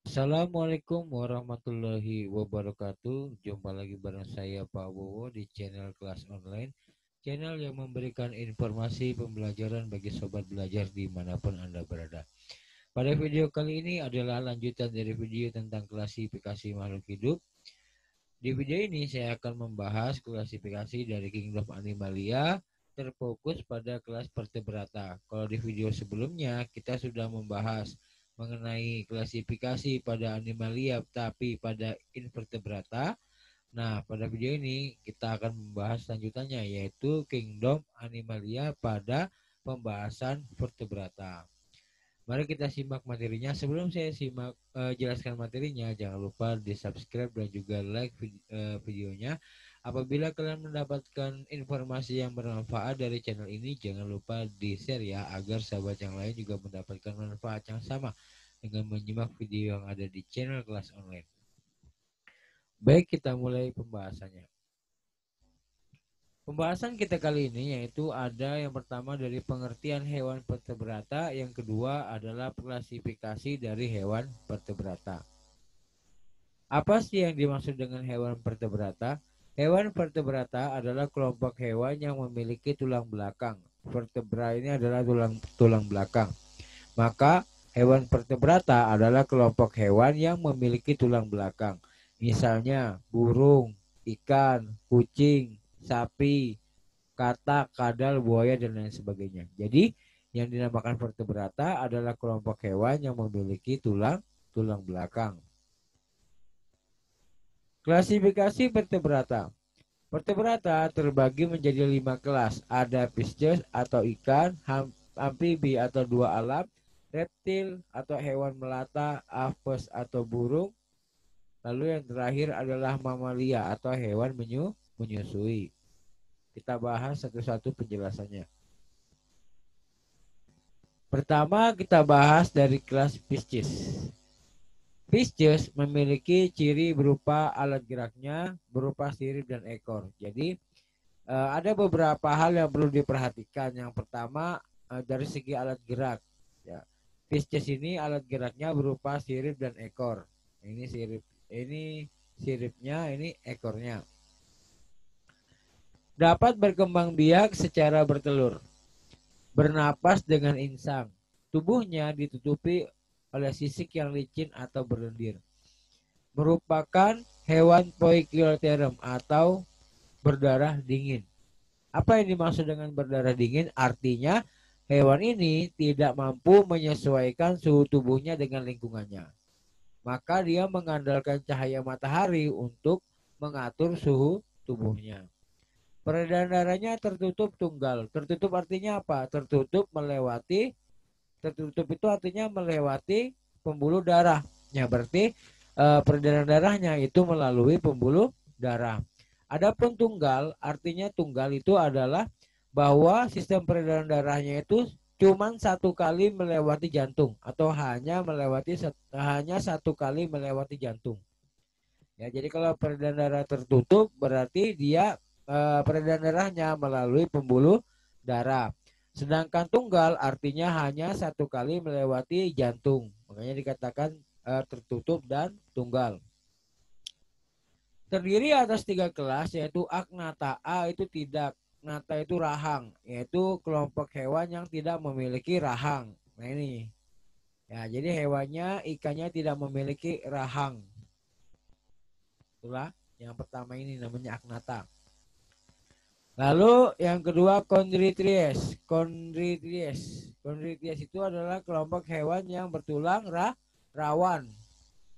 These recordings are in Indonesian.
Assalamualaikum warahmatullahi wabarakatuh. Jumpa lagi bareng saya Pak Bowo di channel kelas online. Channel yang memberikan informasi pembelajaran bagi sobat belajar dimanapun Anda berada. Pada video kali ini adalah lanjutan dari video tentang klasifikasi makhluk hidup. Di video ini saya akan membahas klasifikasi dari Kingdom Animalia terfokus pada kelas vertebrata. Kalau di video sebelumnya kita sudah membahas mengenai klasifikasi pada animalia tapi pada invertebrata. Nah, pada video ini kita akan membahas lanjutannya yaitu Kingdom Animalia pada pembahasan vertebrata. Mari kita simak materinya. Sebelum saya jelaskan materinya, jangan lupa di subscribe dan juga like videonya. Apabila kalian mendapatkan informasi yang bermanfaat dari channel ini, jangan lupa di share ya, agar sahabat yang lain juga mendapatkan manfaat yang sama dengan menyimak video yang ada di channel kelas online. Baik, kita mulai pembahasannya. Pembahasan kita kali ini yaitu ada yang pertama dari pengertian hewan vertebrata, yang kedua adalah klasifikasi dari hewan vertebrata. Apa sih yang dimaksud dengan hewan vertebrata? Hewan vertebrata adalah kelompok hewan yang memiliki tulang belakang. Vertebra ini adalah tulang belakang. Maka hewan vertebrata adalah kelompok hewan yang memiliki tulang belakang. Misalnya burung, ikan, kucing, sapi, katak, kadal, buaya, dan lain sebagainya. Jadi yang dinamakan vertebrata adalah kelompok hewan yang memiliki tulang belakang. Klasifikasi vertebrata. Vertebrata terbagi menjadi 5 kelas. Ada pisces atau ikan, amfibi atau dua alam, reptil atau hewan melata, apes atau burung. Lalu yang terakhir adalah mamalia atau hewan menyusui. Kita bahas satu-satu penjelasannya. Pertama kita bahas dari kelas Pisces. Pisces memiliki ciri berupa alat geraknya berupa sirip dan ekor. Jadi ada beberapa hal yang perlu diperhatikan. Yang pertama dari segi alat gerak. Ya. Pisces ini alat geraknya berupa sirip dan ekor. Ini siripnya, ini ekornya. Dapat berkembang biak secara bertelur. Bernapas dengan insang. Tubuhnya ditutupi oleh sisik yang licin atau berlendir. Merupakan hewan poikilotherm atau berdarah dingin. Apa yang dimaksud dengan berdarah dingin? Artinya hewan ini tidak mampu menyesuaikan suhu tubuhnya dengan lingkungannya. Maka dia mengandalkan cahaya matahari untuk mengatur suhu tubuhnya. Peredaran darahnya tertutup tunggal. Tertutup artinya apa? Tertutup itu artinya melewati pembuluh darah. Ya berarti peredaran darahnya itu melalui pembuluh darah. Adapun tunggal, artinya tunggal itu adalah bahwa sistem peredaran darahnya itu cuma satu kali melewati jantung atau hanya satu kali melewati jantung. Ya, jadi kalau peredaran darah tertutup berarti dia peredaran darahnya melalui pembuluh darah. Sedangkan tunggal artinya hanya satu kali melewati jantung. Makanya dikatakan tertutup dan tunggal. Terdiri atas 3 kelas yaitu Agnatha. A itu tidak, Nata itu rahang, yaitu kelompok hewan yang tidak memiliki rahang. Nah ini. Ya, jadi hewannya ikannya tidak memiliki rahang. Itulah yang pertama ini namanya Agnatha. Lalu yang kedua Chondrichthyes. Chondrichthyes itu adalah kelompok hewan yang bertulang rawan.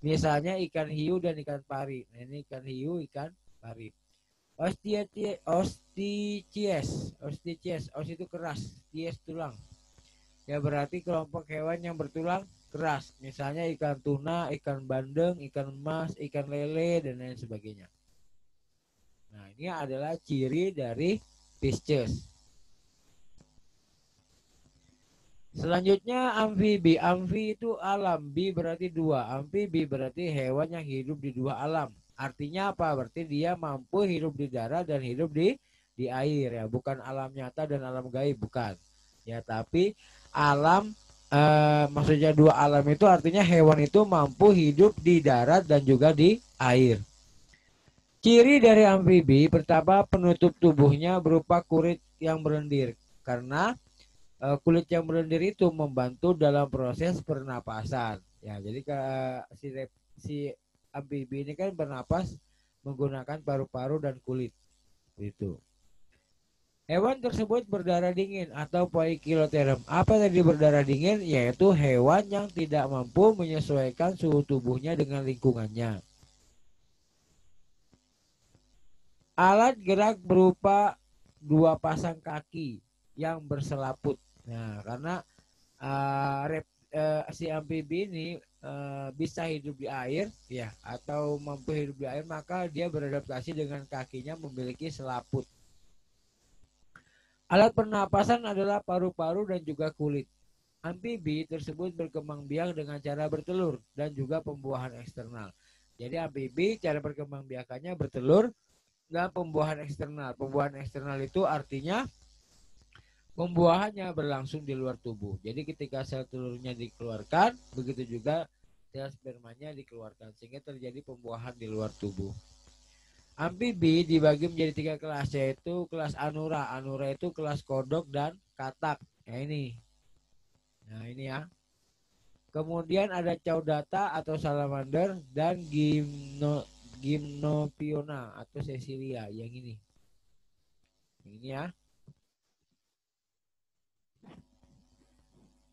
Misalnya ikan hiu dan ikan pari. Nah, ini ikan hiu, ikan pari. Osteichthyes. Os itu keras, ties tulang. Ya berarti kelompok hewan yang bertulang keras. Misalnya ikan tuna, ikan bandeng, ikan emas, ikan lele, dan lain sebagainya. Nah, ini adalah ciri dari Pisces. Selanjutnya amfibi. Amfi itu alam, bi berarti dua. Amfibi berarti hewan yang hidup di dua alam. Artinya apa? Berarti dia mampu hidup di darat dan hidup di air ya, bukan alam nyata dan alam gaib, bukan. Ya, tapi alam Maksudnya dua alam itu artinya hewan itu mampu hidup di darat dan juga di air. Ciri dari amfibi pertama penutup tubuhnya berupa kulit yang berlendir karena kulit yang berlendir itu membantu dalam proses pernapasan. Ya, jadi si amfibi ini kan bernapas menggunakan paru-paru dan kulit itu. Hewan tersebut berdarah dingin atau poikiloterm. Apa tadi berdarah dingin? Yaitu hewan yang tidak mampu menyesuaikan suhu tubuhnya dengan lingkungannya. Alat gerak berupa dua pasang kaki yang berselaput. Nah, karena si amfibi ini bisa hidup di air, ya, atau mampu hidup di air, maka dia beradaptasi dengan kakinya memiliki selaput. Alat pernapasan adalah paru-paru dan juga kulit. Amfibi tersebut berkembang biak dengan cara bertelur dan juga pembuahan eksternal. Jadi amfibi cara berkembang biakannya bertelur dan pembuahan eksternal. Pembuahan eksternal itu artinya pembuahannya berlangsung di luar tubuh. Jadi ketika sel telurnya dikeluarkan, begitu juga sel spermanya dikeluarkan sehingga terjadi pembuahan di luar tubuh. Amfibi dibagi menjadi 3 kelas, yaitu kelas Anura. Anura itu kelas kodok dan katak. Nah ini ya. Kemudian ada Caudata atau salamander dan Gymnophiona atau Cecilia yang ini. Ini ya.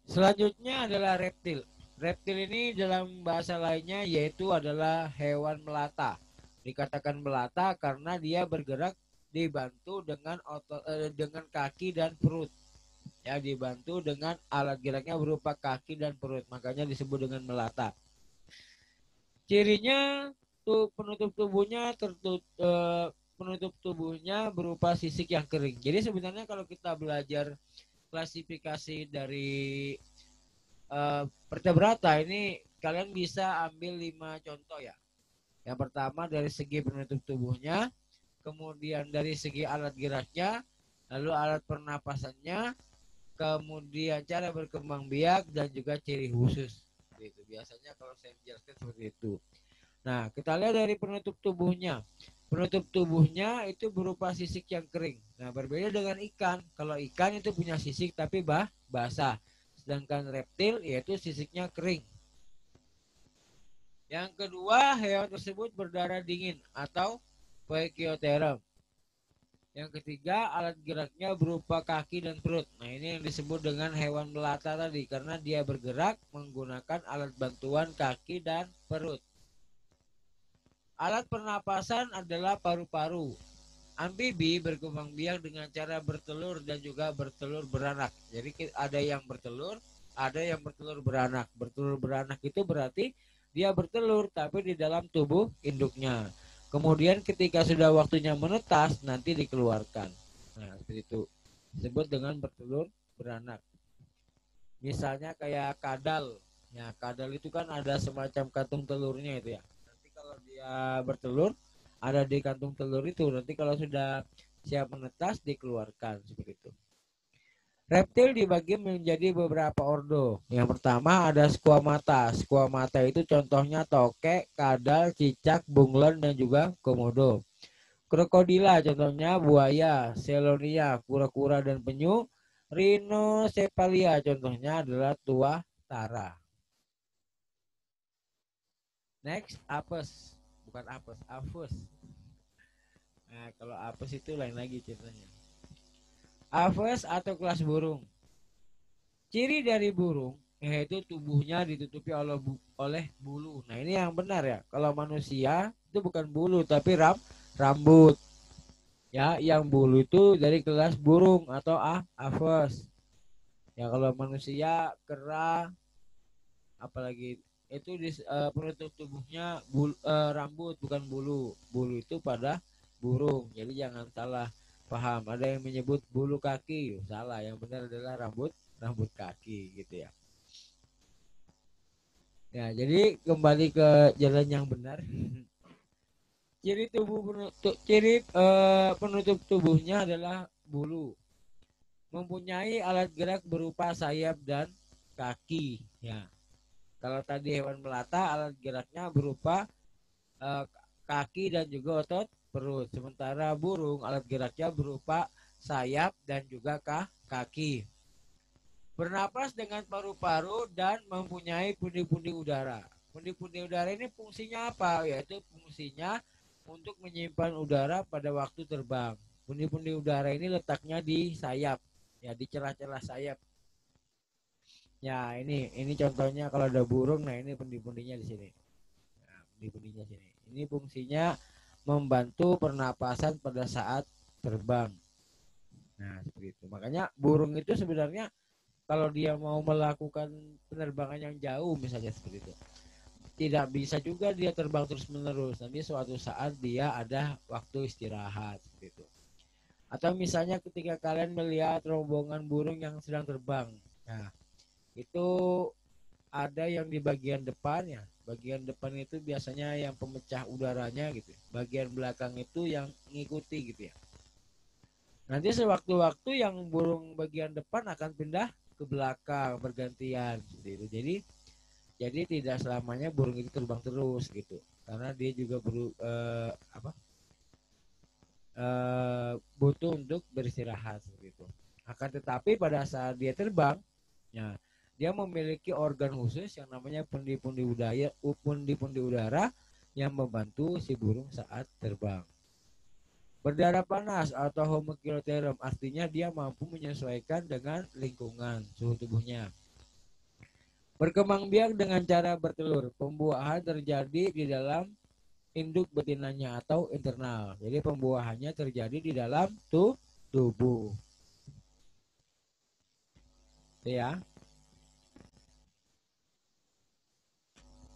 Selanjutnya adalah reptil. Reptil ini dalam bahasa lainnya yaitu adalah hewan melata. Dikatakan melata karena dia bergerak dibantu dengan kaki dan perut. Ya, dibantu dengan alat geraknya berupa kaki dan perut. Makanya disebut dengan melata. Cirinya penutup tubuhnya berupa sisik yang kering. Jadi sebenarnya kalau kita belajar klasifikasi dari vertebrata ini kalian bisa ambil 5 contoh ya. Yang pertama dari segi penutup tubuhnya, kemudian dari segi alat geraknya, lalu alat pernapasannya, kemudian cara berkembang biak dan juga ciri khusus. Itu biasanya kalau saya menjelaskan seperti itu. Nah, kita lihat dari penutup tubuhnya. Penutup tubuhnya itu berupa sisik yang kering. Nah, berbeda dengan ikan. Kalau ikan itu punya sisik tapi basah. Sedangkan reptil yaitu sisiknya kering. Yang kedua, hewan tersebut berdarah dingin atau poikioterm. Yang ketiga, alat geraknya berupa kaki dan perut. Nah, ini yang disebut dengan hewan melata tadi karena dia bergerak menggunakan alat bantuan kaki dan perut. Alat pernapasan adalah paru-paru. Amfibi berkembang biak dengan cara bertelur dan juga bertelur beranak. Jadi ada yang bertelur, ada yang bertelur beranak. Bertelur beranak itu berarti dia bertelur tapi di dalam tubuh induknya. Kemudian ketika sudah waktunya menetas nanti dikeluarkan. Nah, seperti itu. Disebut dengan bertelur beranak. Misalnya kayak kadal. Ya, kadal itu kan ada semacam kantung telurnya itu ya. Kalau dia bertelur ada di kantung telur itu, nanti kalau sudah siap menetas dikeluarkan seperti itu. Reptil dibagi menjadi beberapa ordo. Yang pertama ada squamata. Squamata itu contohnya tokek, kadal, cicak, bunglon dan juga komodo. Krokodila contohnya buaya, selonia, kura-kura dan penyu. Rhinocephalian contohnya adalah tuah tara. Next, apes. Bukan apes, apes. Nah, kalau apes itu lain lagi ceritanya. Apes atau kelas burung. Ciri dari burung yaitu tubuhnya ditutupi oleh bulu. Nah, ini yang benar ya. Kalau manusia itu bukan bulu tapi rambut. Ya, yang bulu itu dari kelas burung atau apes. Ya, kalau manusia kera apalagi itu penutup tubuhnya rambut bukan bulu. Bulu itu pada burung. Jadi jangan salah paham. Ada yang menyebut bulu kaki, salah. Yang benar adalah rambut kaki gitu ya. Ya, jadi kembali ke jalan yang benar. Ciri penutup tubuhnya adalah bulu. Mempunyai alat gerak berupa sayap dan kaki. Ya, kalau tadi hewan melata alat geraknya berupa kaki dan juga otot perut. Sementara burung alat geraknya berupa sayap dan juga kaki. Bernapas dengan paru-paru dan mempunyai pundi-pundi udara. Pundi-pundi udara ini fungsinya apa? Yaitu fungsinya untuk menyimpan udara pada waktu terbang. Pundi-pundi udara ini letaknya di sayap, ya di celah-celah sayap. Ya, ini contohnya kalau ada burung, nah ini pundi-pundinya di sini. Nah, pundi-pundinya sini. Ini fungsinya membantu pernapasan pada saat terbang. Nah, seperti itu. Makanya burung itu sebenarnya kalau dia mau melakukan penerbangan yang jauh misalnya seperti itu, tidak bisa juga dia terbang terus menerus. Nanti suatu saat dia ada waktu istirahat seperti itu. Atau misalnya ketika kalian melihat rombongan burung yang sedang terbang, nah itu ada yang di bagian depannya. Bagian depan itu biasanya yang pemecah udaranya gitu. Bagian belakang itu yang ngikuti gitu ya. Nanti sewaktu-waktu yang burung bagian depan akan pindah ke belakang bergantian seperti itu. Jadi tidak selamanya burung itu terbang terus gitu. Karena dia juga butuh untuk beristirahat seperti itu. Akan tetapi pada saat dia terbang, ya, dia memiliki organ khusus yang namanya pundi-pundi udara yang membantu si burung saat terbang. Berdarah panas atau homokiloterum artinya dia mampu menyesuaikan dengan lingkungan suhu tubuhnya. Berkembang biak dengan cara bertelur. Pembuahan terjadi di dalam induk betinanya atau internal. Jadi pembuahannya terjadi di dalam tubuh. Ya.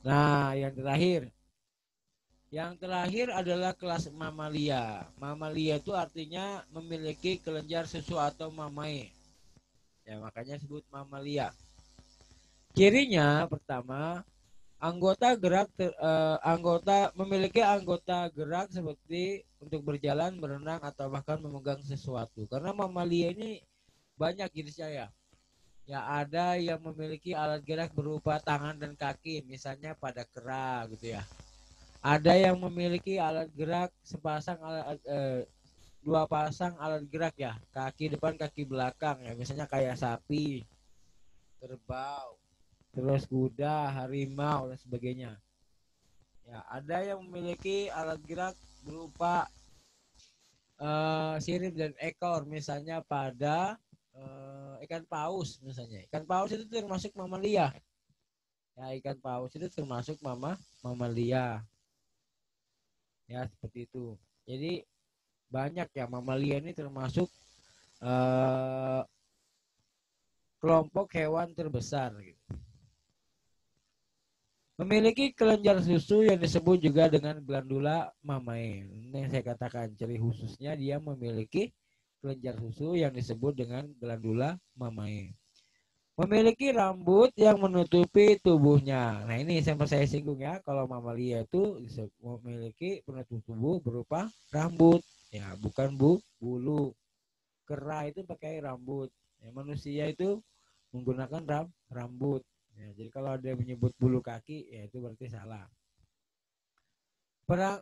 Nah, yang terakhir. Yang terakhir adalah kelas mamalia. Mamalia itu artinya memiliki kelenjar susu atau mamae. Ya, makanya disebut mamalia. Cirinya pertama, memiliki anggota gerak seperti untuk berjalan, berenang atau bahkan memegang sesuatu. Karena mamalia ini banyak jenisnya ya. Ya ada yang memiliki alat gerak berupa tangan dan kaki, misalnya pada kera gitu ya. Ada yang memiliki alat gerak dua pasang alat gerak ya, kaki depan kaki belakang ya, misalnya kayak sapi, kerbau, terus kuda, harimau dan sebagainya. Ya, ada yang memiliki alat gerak berupa sirip dan ekor, misalnya pada ikan paus misalnya. Ikan paus itu termasuk mamalia. Ya, ikan paus itu termasuk mamalia. Ya, seperti itu. Jadi banyak ya mamalia ini termasuk kelompok hewan terbesar gitu. Memiliki kelenjar susu yang disebut juga dengan glandula mamae. Ini yang saya katakan ciri khususnya dia memiliki kelenjar susu yang disebut dengan glandula mamae. Memiliki rambut yang menutupi tubuhnya. Nah ini sampai saya singgung ya, kalau mamalia itu memiliki penutup tubuh berupa rambut, ya bukan bulu. Kera itu pakai rambut. Ya, manusia itu menggunakan rambut. Ya, jadi kalau ada menyebut bulu kaki, ya itu berarti salah.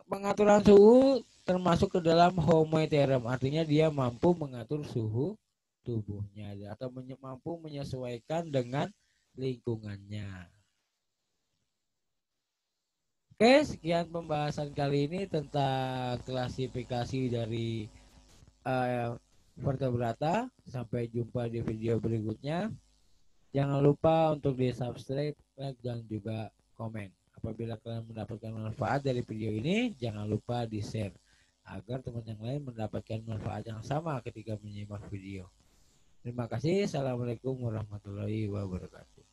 Pengaturan suhu termasuk ke dalam homoeterum, artinya dia mampu mengatur suhu tubuhnya atau mampu menyesuaikan dengan lingkungannya. Oke, sekian pembahasan kali ini tentang klasifikasi dari vertebrata. Sampai jumpa di video berikutnya. Jangan lupa untuk di subscribe, like, dan juga komen. Apabila kalian mendapatkan manfaat dari video ini, jangan lupa di share agar teman yang lain mendapatkan manfaat yang sama ketika menyimak video. Terima kasih. Assalamualaikum warahmatullahi wabarakatuh.